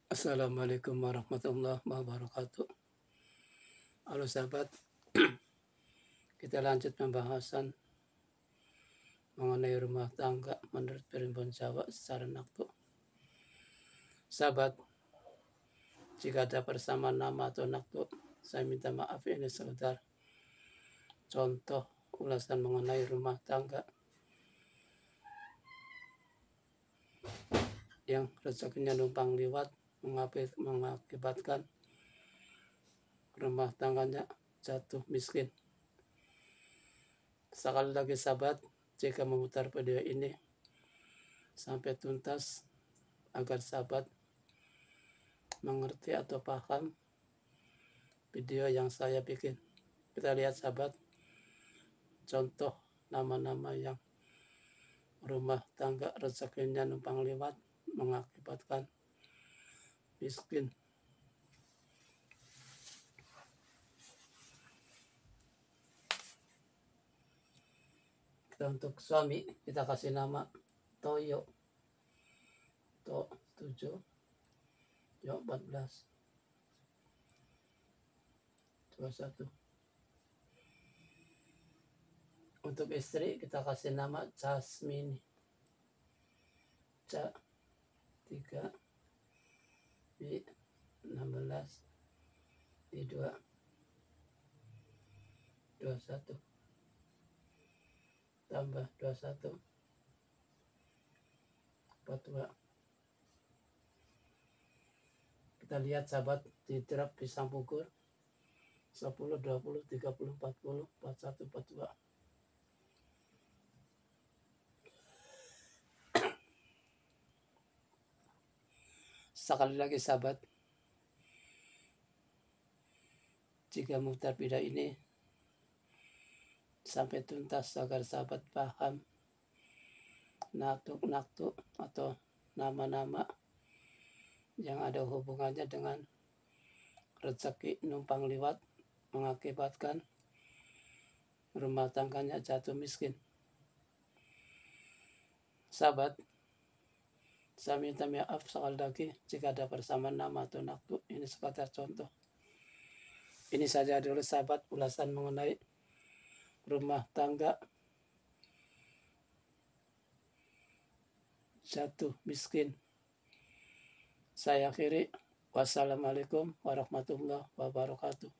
Assalamualaikum warahmatullahi wabarakatuh. Halo sahabat, kita lanjut pembahasan mengenai rumah tangga menurut Primbon Jawa secara naktu. Sahabat, jika ada persamaan nama atau naktu, saya minta maaf, ini sekedar contoh ulasan mengenai rumah tangga yang rezekinya numpang liwat mengakibatkan rumah tangganya jatuh miskin. Sekali lagi sahabat, jika memutar video ini sampai tuntas agar sahabat mengerti atau paham video yang saya bikin. Kita lihat sahabat, contoh nama-nama yang rumah tangga rezekinya numpang lewat mengakibatkan miskin. Kita untuk suami kita kasih nama Toyo, To 7, Yo 14, 21. Untuk istri kita kasih nama Jasmine, Ca 3, B 16, I 2, 21, tambah 21, 42. Kita lihat sahabat di drop pisang pukur 10, 20, 30, 40, 41, 42. Sekali lagi sahabat, jika mutar video ini sampai tuntas agar sahabat paham naktu atau nama-nama yang ada hubungannya dengan rezeki numpang lewat mengakibatkan rumah tangganya jatuh miskin. Sahabat, saya minta maaf sekali lagi jika ada persamaan nama atau naktu. Ini sekadar contoh. Ini saja dulu sahabat ulasan mengenai rumah tangga jatuh miskin. Saya akhiri. Wassalamualaikum warahmatullahi wabarakatuh.